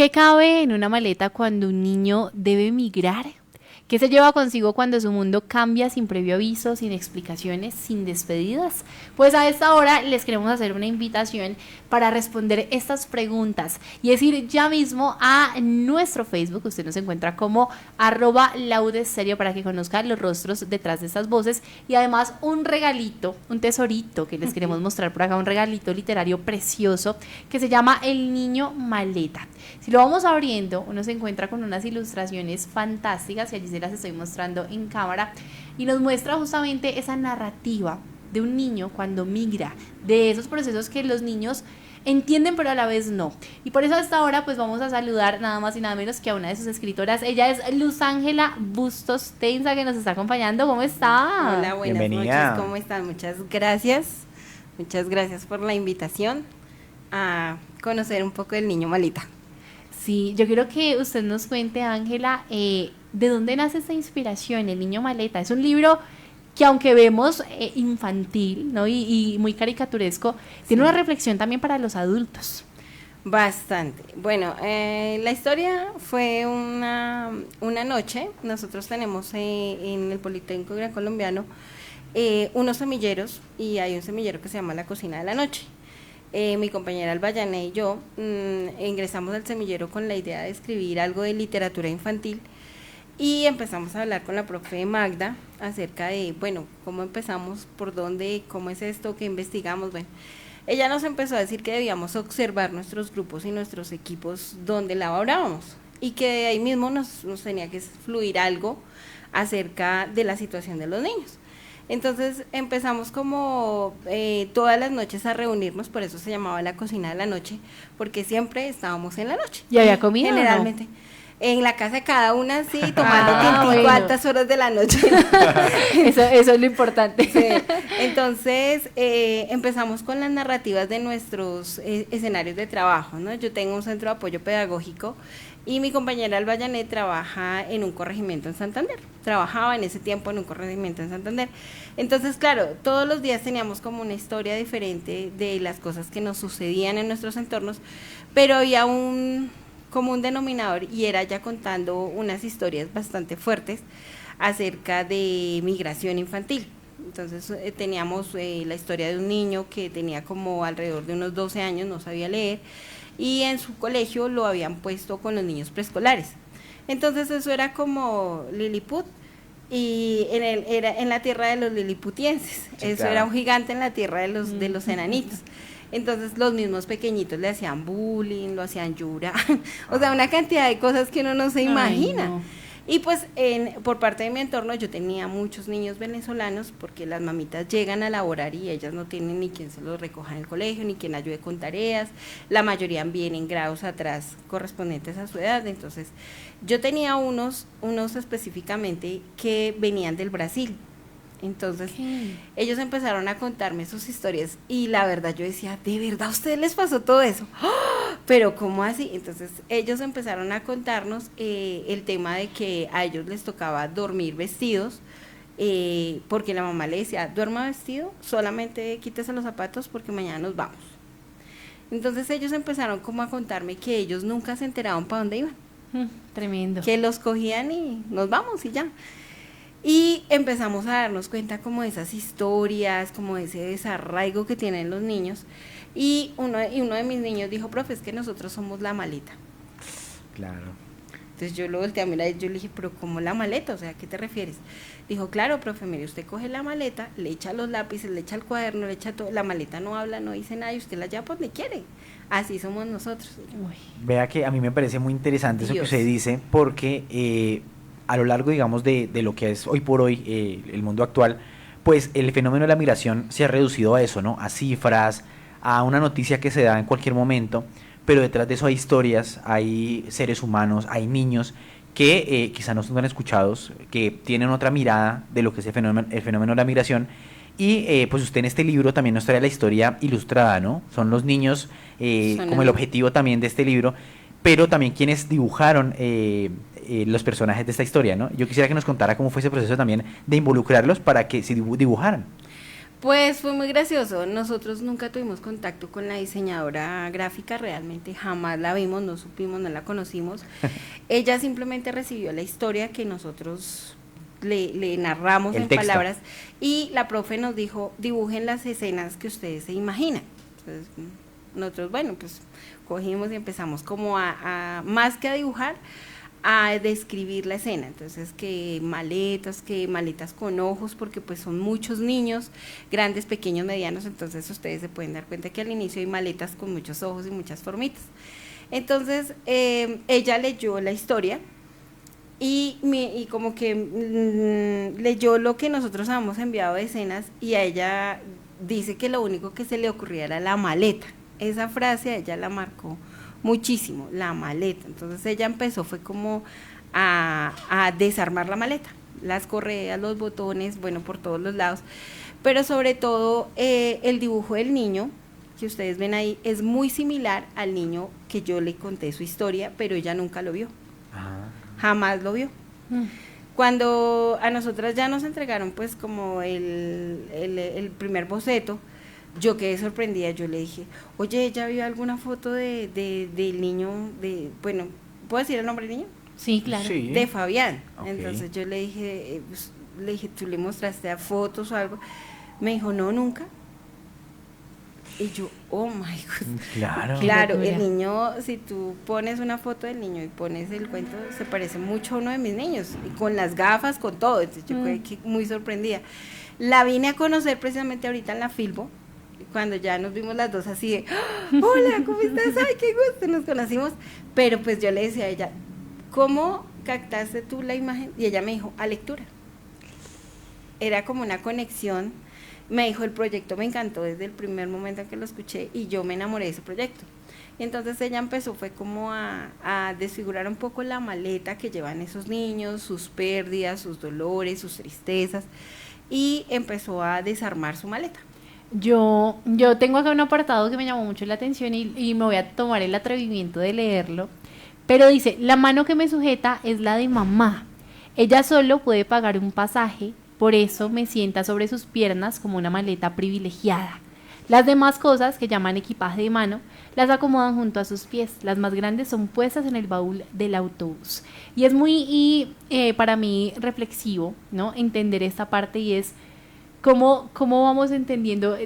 ¿Qué cabe en una maleta cuando un niño debe migrar? ¿Qué se lleva consigo cuando su mundo cambia sin previo aviso, sin explicaciones, sin despedidas? Pues a esta hora les queremos hacer una invitación para responder estas preguntas y es ir ya mismo a nuestro Facebook. Usted nos encuentra como @laudestereo para que conozca los rostros detrás de estas voces y además un regalito, un tesorito que les queremos mostrar por acá, un regalito literario precioso que se llama El Niño Maleta. Si lo vamos abriendo, uno se encuentra con unas ilustraciones fantásticas y allí se las estoy mostrando en cámara y nos muestra justamente esa narrativa de un niño cuando migra, de esos procesos que los niños entienden pero a la vez no. Y por eso hasta ahora pues vamos a saludar nada más y nada menos que a una de sus escritoras. Ella es Luz Ángela Bustos Tenza, que nos está acompañando. ¿Cómo está? Hola, buenas Bienvenida. noches, ¿cómo están? Muchas gracias por la invitación a conocer un poco del Niño Maleta. Sí, yo quiero que usted nos cuente, Ángela, ¿de dónde nace esta inspiración, El Niño Maleta? Es un libro que aunque vemos infantil, ¿no? y muy caricaturesco, tiene una reflexión también para los adultos. Bastante. Bueno, la historia fue una noche. Nosotros tenemos en el Politécnico Gran Colombiano unos semilleros y hay un semillero que se llama La Cocina de la Noche. Mi compañera Albayane y yo ingresamos al semillero con la idea de escribir algo de literatura infantil y empezamos a hablar con la profe Magda acerca de, bueno, cómo empezamos, por dónde, cómo es esto, qué investigamos. Bueno, ella nos empezó a decir que debíamos observar nuestros grupos y nuestros equipos donde laborábamos y que de ahí mismo nos tenía que fluir algo acerca de la situación de los niños. Entonces empezamos como todas las noches a reunirnos, por eso se llamaba La Cocina de la Noche, porque siempre estábamos en la noche. ¿Y había comida? Generalmente. ¿No? En la casa de cada una, sí, tomando tintico bueno. a altas horas de la noche. Eso es lo importante. Sí. Entonces empezamos con las narrativas de nuestros escenarios de trabajo, ¿no? Yo tengo un centro de apoyo pedagógico y mi compañera Albayane trabaja en un corregimiento en Santander. Trabajaba en ese tiempo en un corregimiento en Santander. Entonces, claro, todos los días teníamos como una historia diferente de las cosas que nos sucedían en nuestros entornos, pero había un común denominador y era ya contando unas historias bastante fuertes acerca de migración infantil. Entonces teníamos la historia de un niño que tenía como alrededor de unos 12 años, no sabía leer, y en su colegio lo habían puesto con los niños preescolares. Entonces eso era como Lilliput, y era en la tierra de los liliputienses, sí, eso claro. Era un gigante en la tierra de los enanitos. Entonces los mismos pequeñitos le hacían bullying, lo hacían llorar, o sea, una cantidad de cosas que uno no se imagina. No. Y pues por parte de mi entorno yo tenía muchos niños venezolanos porque las mamitas llegan a laborar y ellas no tienen ni quien se los recoja en el colegio, ni quien ayude con tareas, la mayoría vienen grados atrás correspondientes a su edad. Entonces yo tenía unos específicamente que venían del Brasil. Entonces ellos empezaron a contarme sus historias y la verdad yo decía, ¿de verdad a ustedes les pasó todo eso? ¡Oh! Pero ¿cómo así? Entonces ellos empezaron a contarnos el tema de que a ellos les tocaba dormir vestidos porque la mamá le decía, duerma vestido, solamente quítese los zapatos porque mañana nos vamos. Entonces ellos empezaron como a contarme que ellos nunca se enteraban para dónde iban. Tremendo. Que los cogían y nos vamos y ya. Y empezamos a darnos cuenta como de esas historias, como de ese desarraigo que tienen los niños. Y uno de mis niños dijo, profe, es que nosotros somos la maleta. Claro. Entonces yo lo volteé a mirar y yo le dije, pero ¿cómo la maleta? O sea, ¿a qué te refieres? Dijo, claro, profe, mire, usted coge la maleta, le echa los lápices, le echa el cuaderno, le echa todo, la maleta no habla, no dice nada y usted la lleva por donde quiere. Así somos nosotros. Uy. Vea que a mí me parece muy interesante eso que usted dice, porque a lo largo, digamos, de lo que es hoy por hoy el mundo actual, pues el fenómeno de la migración se ha reducido a eso, ¿no? A cifras, a una noticia que se da en cualquier momento, pero detrás de eso hay historias, hay seres humanos, hay niños que quizá no son escuchados, que tienen otra mirada de lo que es el fenómeno de la migración. Y pues usted en este libro también nos trae la historia ilustrada, ¿no? Son los niños como el objetivo también de este libro, pero también quienes dibujaron los personajes de esta historia, ¿no? Yo quisiera que nos contara cómo fue ese proceso también de involucrarlos para que se dibujaran. Pues fue muy gracioso. Nosotros nunca tuvimos contacto con la diseñadora gráfica, realmente jamás la vimos, no supimos, no la conocimos. Ella simplemente recibió la historia que nosotros le narramos en palabras, y la profe nos dijo, dibujen las escenas que ustedes se imaginan. Entonces, nosotros, bueno, pues cogimos y empezamos como a más que a dibujar, a describir la escena. Entonces que maletas con ojos, porque pues son muchos niños, grandes, pequeños, medianos, entonces ustedes se pueden dar cuenta que al inicio hay maletas con muchos ojos y muchas formitas. Entonces ella leyó la historia y como que leyó lo que nosotros habíamos enviado de escenas, y a ella dice que lo único que se le ocurría era la maleta. Esa frase a ella la marcó muchísimo, la maleta. Entonces ella empezó, fue como a desarmar la maleta, las correas, los botones, bueno, por todos los lados, pero sobre todo el dibujo del niño que ustedes ven ahí es muy similar al niño que yo le conté su historia, pero ella nunca lo vio, jamás lo vio. Cuando a nosotras ya nos entregaron pues como el primer boceto, yo quedé sorprendida. Yo le dije, oye, ¿ella vio alguna foto del niño, bueno, ¿puedo decir el nombre del niño? Sí, claro. Sí. De Fabián. Okay. Entonces yo le dije, ¿tú le mostraste a fotos o algo? Me dijo, no, nunca. Y yo, oh my God. Claro. Claro, el niño, si tú pones una foto del niño y pones el cuento, se parece mucho a uno de mis niños, y con las gafas, con todo. Entonces yo quedé muy sorprendida. La vine a conocer precisamente ahorita en la Filbo, cuando ya nos vimos las dos así de, hola, ¿cómo estás? Ay, qué gusto, nos conocimos. Pero pues yo le decía a ella, ¿cómo captaste tú la imagen? Y ella me dijo, a lectura. Era como una conexión. Me dijo, el proyecto me encantó desde el primer momento en que lo escuché, y yo me enamoré de ese proyecto. Y entonces ella empezó, fue como a desfigurar un poco la maleta que llevan esos niños, sus pérdidas, sus dolores, sus tristezas, y empezó a desarmar su maleta. Yo tengo acá un apartado que me llamó mucho la atención y me voy a tomar el atrevimiento de leerlo, pero dice, la mano que me sujeta es la de mamá. Ella solo puede pagar un pasaje, por eso me sienta sobre sus piernas como una maleta privilegiada. Las demás cosas, que llaman equipaje de mano, las acomodan junto a sus pies. Las más grandes son puestas en el baúl del autobús. Y es muy, para mí, reflexivo, ¿no? Entender esta parte, y es ¿cómo vamos entendiendo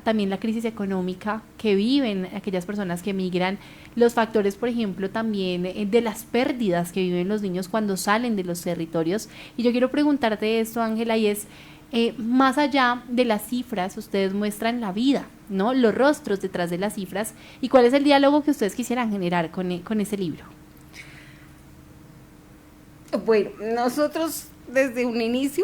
también la crisis económica que viven aquellas personas que emigran? Los factores, por ejemplo, también de las pérdidas que viven los niños cuando salen de los territorios. Y yo quiero preguntarte esto, Ángela, y es, más allá de las cifras, ustedes muestran la vida, ¿no? Los rostros detrás de las cifras. ¿Y cuál es el diálogo que ustedes quisieran generar con ese libro? Bueno, nosotros desde un inicio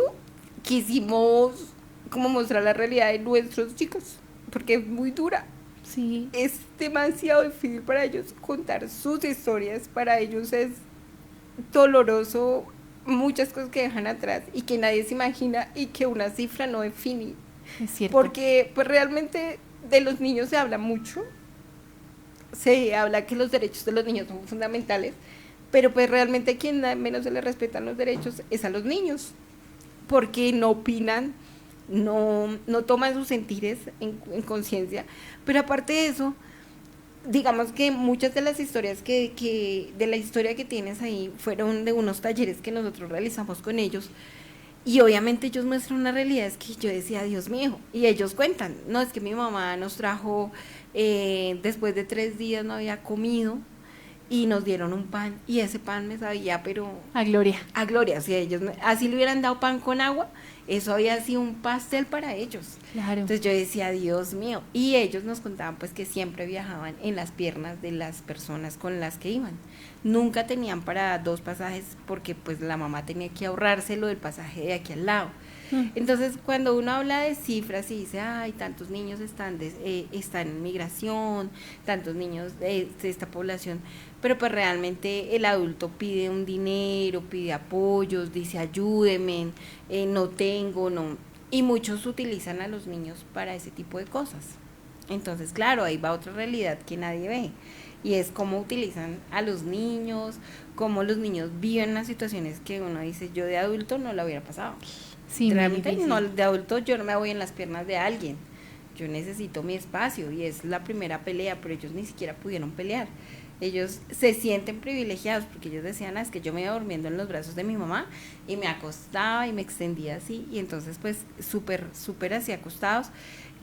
quisimos como mostrar la realidad de nuestros chicos, porque es muy dura. Sí. Es demasiado difícil para ellos contar sus historias, para ellos es doloroso muchas cosas que dejan atrás y que nadie se imagina y que una cifra no define. Es cierto. Porque pues realmente de los niños se habla mucho, se habla que los derechos de los niños son fundamentales, pero pues realmente a quien menos se le respetan los derechos es a los niños, porque no opinan, no toman sus sentires en conciencia. Pero aparte de eso, digamos que muchas de las historias de la historia que tienes ahí fueron de unos talleres que nosotros realizamos con ellos, y obviamente ellos muestran una realidad, es que yo decía, Dios mío, y ellos cuentan, no, es que mi mamá nos trajo, después de 3 días no había comido, y nos dieron un pan, y ese pan me sabía, pero a gloria, si ellos así le hubieran dado pan con agua, eso había sido un pastel para ellos. Claro. Entonces yo decía, Dios mío, y ellos nos contaban pues que siempre viajaban en las piernas de las personas con las que iban, nunca tenían para 2 pasajes, porque pues la mamá tenía que ahorrarse lo del pasaje de aquí al lado. Entonces cuando uno habla de cifras y dice, ay, tantos niños están en migración, tantos niños de esta población, pero pues realmente el adulto pide un dinero, pide apoyos, dice ayúdeme, no tengo, no, y muchos utilizan a los niños para ese tipo de cosas. Entonces claro, ahí va otra realidad que nadie ve, y es cómo utilizan a los niños, cómo los niños viven las situaciones que uno dice, yo de adulto no la hubiera pasado. Sí, realmente no, de adulto yo no me voy en las piernas de alguien, yo necesito mi espacio y es la primera pelea, pero ellos ni siquiera pudieron pelear. Ellos se sienten privilegiados porque ellos decían, es que yo me iba durmiendo en los brazos de mi mamá y me acostaba y me extendía así, y entonces pues súper así acostados,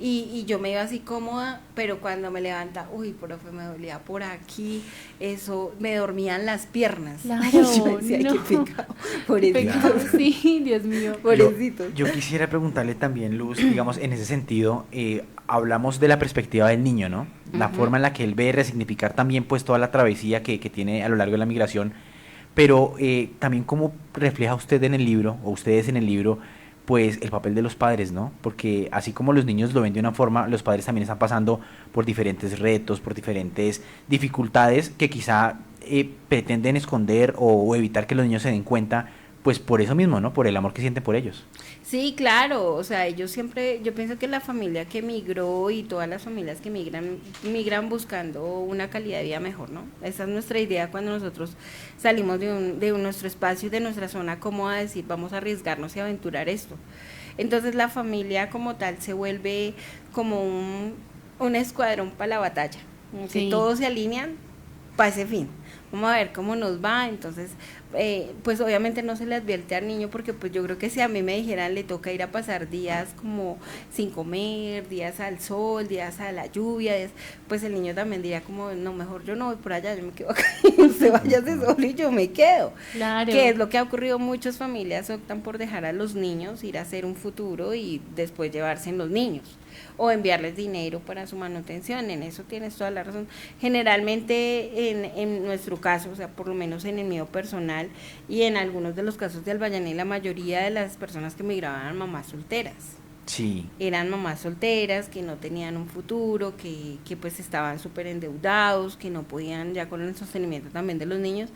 y yo me iba así cómoda, pero cuando me levanta, uy, profe, me dolía por aquí, eso, me dormían las piernas. Claro, yo decía, no. qué pecado, pobrecito. Sí, Dios mío. Pobrecito. Yo quisiera preguntarle también, Luz, digamos, en ese sentido, hablamos de la perspectiva del niño, ¿no? La forma en la que él ve resignificar también pues toda la travesía que tiene a lo largo de la migración, pero también cómo refleja usted en el libro, o ustedes en el libro, pues el papel de los padres, ¿no? Porque así como los niños lo ven de una forma, los padres también están pasando por diferentes retos, por diferentes dificultades que quizá pretenden esconder o evitar que los niños se den cuenta, pues por eso mismo, ¿no? Por el amor que sienten por ellos. Sí, claro, o sea, ellos siempre, yo pienso que la familia que migró y todas las familias que migran buscando una calidad de vida mejor, ¿no? Esa es nuestra idea cuando nosotros salimos de nuestro espacio y de nuestra zona cómoda, decir, vamos a arriesgarnos y aventurar esto. Entonces la familia como tal se vuelve como un escuadrón para la batalla, que Sí. todos se alinean para ese fin. Vamos a ver cómo nos va. Entonces pues obviamente no se le advierte al niño, porque pues yo creo que si a mí me dijeran le toca ir a pasar días como sin comer, días al sol, días a la lluvia, pues el niño también diría como, no, mejor yo no voy por allá, yo me quedo acá, usted váyase solo y yo me quedo. Claro. Que es lo que ha ocurrido, muchas familias optan por dejar a los niños ir a hacer un futuro y después llevarse en los niños, o enviarles dinero para su manutención. En eso tienes toda la razón. Generalmente en nuestro caso, o sea, por lo menos en el mío personal y en algunos de los casos de Albayané, la mayoría de las personas que migraban eran mamás solteras. Sí. Eran mamás solteras que no tenían un futuro, que pues estaban súper endeudados, que no podían ya con el sostenimiento también de los niños.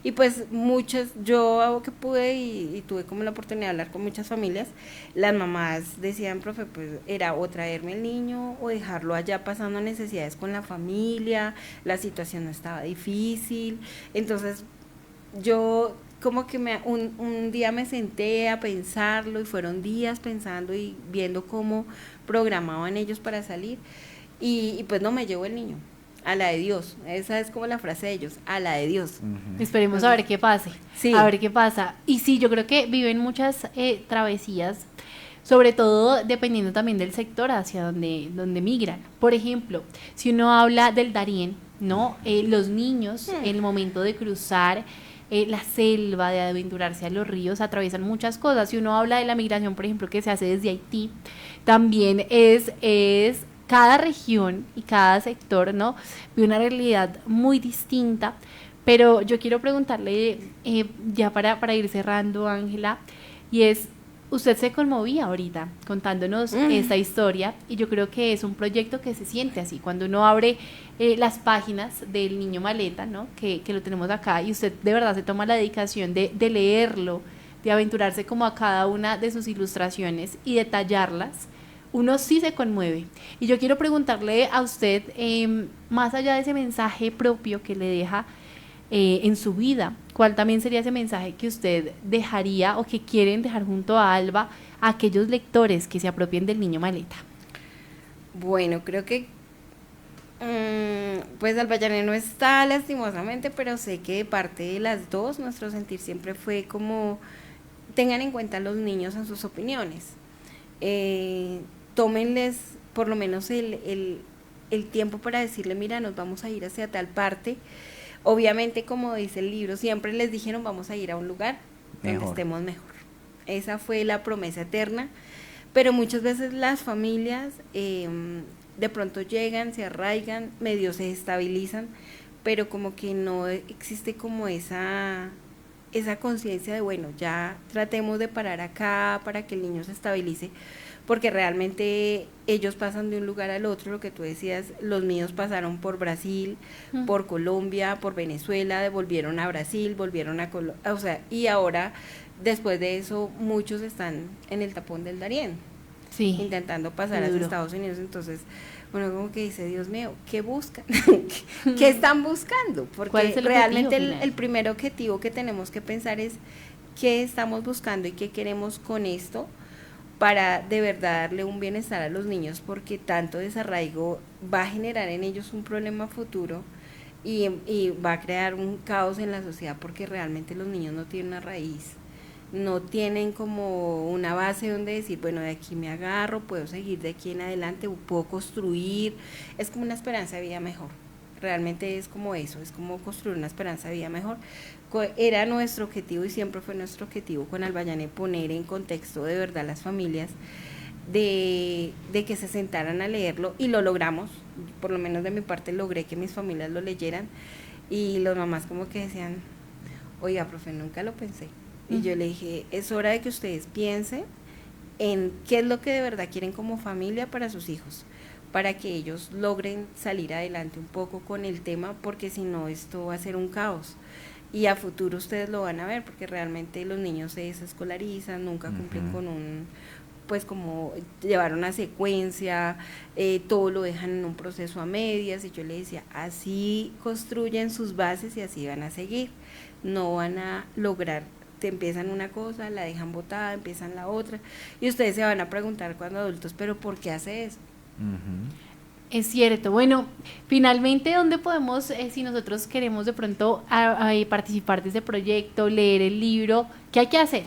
Y pues muchas, yo hago que pude y tuve como la oportunidad de hablar con muchas familias, las mamás decían, profe, pues era o traerme el niño o dejarlo allá pasando necesidades con la familia, la situación no estaba difícil. Entonces yo como que un día me senté a pensarlo y fueron días pensando y viendo cómo programaban ellos para salir, y pues no, me llevo el niño, a la de Dios. Esa es como la frase de ellos, a la de Dios. Esperemos a ver qué pase, Sí. a ver qué pasa. Y sí, yo creo que viven muchas travesías, sobre todo dependiendo también del sector hacia donde migran. Por ejemplo, si uno habla del Darién, ¿no? Los niños, en el momento de cruzar la selva, de aventurarse a los ríos, atraviesan muchas cosas. Si uno habla de la migración, por ejemplo, que se hace desde Haití, también es cada región y cada sector, ¿no? Vive una realidad muy distinta. Pero yo quiero preguntarle, ya para ir cerrando, Ángela, y es, usted se conmovía ahorita contándonos esta historia, y yo creo que es un proyecto que se siente así, cuando uno abre las páginas del Niño Maleta, ¿no? Que lo tenemos acá, y usted de verdad se toma la dedicación de leerlo, de aventurarse como a cada una de sus ilustraciones y detallarlas. Uno sí se conmueve. Y yo quiero preguntarle a usted, más allá de ese mensaje propio que le deja en su vida, ¿cuál también sería ese mensaje que usted dejaría o que quieren dejar junto a Alba a aquellos lectores que se apropien del Niño Maleta? Bueno, creo que pues Albayané no está lastimosamente, pero sé que de parte de las dos nuestro sentir siempre fue como tengan en cuenta a los niños en sus opiniones, tómenles por lo menos el tiempo para decirle, mira, nos vamos a ir hacia tal parte. Obviamente, como dice el libro, siempre les dijeron vamos a ir a un lugar donde estemos mejor. Esa fue la promesa eterna, pero muchas veces las familias de pronto llegan, se arraigan, medio se estabilizan, pero como que no existe como esa conciencia de, bueno, ya tratemos de parar acá para que el niño se estabilice, porque realmente ellos pasan de un lugar al otro, lo que tú decías, los míos pasaron por Brasil, por Colombia, por Venezuela, volvieron a Brasil, volvieron a Colombia, o sea, y ahora, después de eso, muchos están en el tapón del Darién, sí, intentando pasar a Estados Unidos. Entonces, bueno, como que dice, Dios mío, ¿qué buscan? ¿Qué están buscando? Porque realmente el primer objetivo que tenemos que pensar es qué estamos buscando y qué queremos con esto, para de verdad darle un bienestar a los niños, porque tanto desarraigo va a generar en ellos un problema futuro y va a crear un caos en la sociedad, porque realmente los niños no tienen una raíz, no tienen como una base donde decir, bueno, de aquí me agarro, puedo seguir de aquí en adelante, puedo construir, es como una esperanza de vida mejor. Realmente es como eso, es como construir una esperanza de vida mejor. Era nuestro objetivo y siempre fue nuestro objetivo con Albayané poner en contexto de verdad las familias, de que se sentaran a leerlo, y lo logramos. Por lo menos de mi parte logré que mis familias lo leyeran, y las mamás como que decían, oiga, profe, nunca lo pensé. Y yo le dije, es hora de que ustedes piensen en qué es lo que de verdad quieren como familia para sus hijos, para que ellos logren salir adelante un poco con el tema, porque si no esto va a ser un caos. Y a futuro ustedes lo van a ver, porque realmente los niños se desescolarizan, nunca cumplen con un, pues como llevar una secuencia, todo lo dejan en un proceso a medias, y yo le decía, así construyen sus bases y así van a seguir, no van a lograr, te empiezan una cosa, la dejan botada, empiezan la otra, y ustedes se van a preguntar cuando adultos, pero ¿por qué hace eso? Es cierto. Bueno, finalmente, ¿dónde podemos, si nosotros queremos de pronto participar de ese proyecto, leer el libro, qué hay que hacer?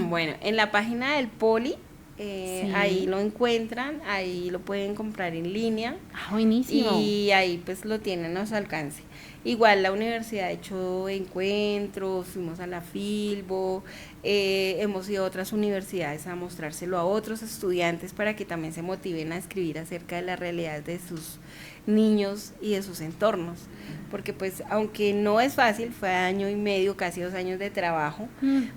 Bueno, en la página del Poli, Sí. ahí lo encuentran, ahí lo pueden comprar en línea. Buenísimo. Y ahí pues lo tienen a su alcance. Igual la universidad ha hecho encuentros, fuimos a la Filbo, hemos ido a otras universidades a mostrárselo a otros estudiantes para que también se motiven a escribir acerca de la realidad de sus niños y de sus entornos, porque pues aunque no es fácil, fue año y medio, casi 2 años de trabajo,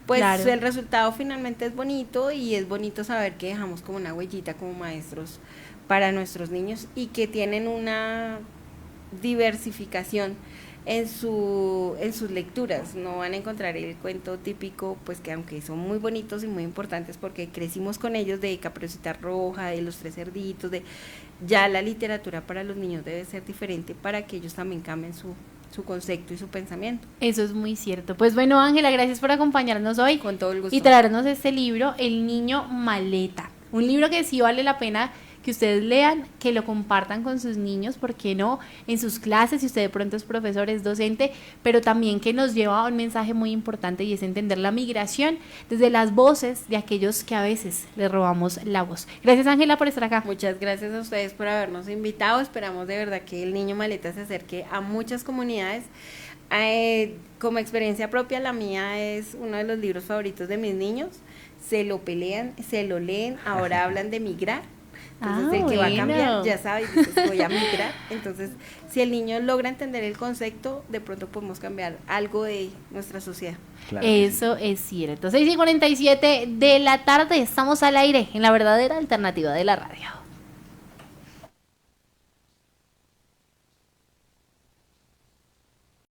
pues claro, el resultado finalmente es bonito, y es bonito saber que dejamos como una huellita como maestros para nuestros niños, y que tienen una diversificación en sus lecturas. No van a encontrar el cuento típico, pues que aunque son muy bonitos y muy importantes porque crecimos con ellos, de Caperucita Roja, de Los Tres Cerditos, de ya la literatura para los niños debe ser diferente para que ellos también cambien su concepto y su pensamiento. Eso es muy cierto. Pues bueno, Ángela, gracias por acompañarnos hoy. Con todo el gusto. Y traernos este libro, El Niño Maleta. Un libro que sí vale la pena que ustedes lean, que lo compartan con sus niños, ¿por qué no? En sus clases, si usted de pronto es profesor, es docente, pero también que nos lleva a un mensaje muy importante, y es entender la migración desde las voces de aquellos que a veces les robamos la voz. Gracias, Ángela, por estar acá. Muchas gracias a ustedes por habernos invitado. Esperamos de verdad que El Niño Maleta se acerque a muchas comunidades. Como experiencia propia, la mía es uno de los libros favoritos de mis niños. Se lo pelean, se lo leen, ahora hablan de migrar. Entonces el que va a cambiar ya sabe, dice, voy a migrar. Entonces, si el niño logra entender el concepto, de pronto podemos cambiar algo de nuestra sociedad. Claro, eso sí, es cierto. 6:47 de la tarde, estamos al aire en la verdadera alternativa de la radio.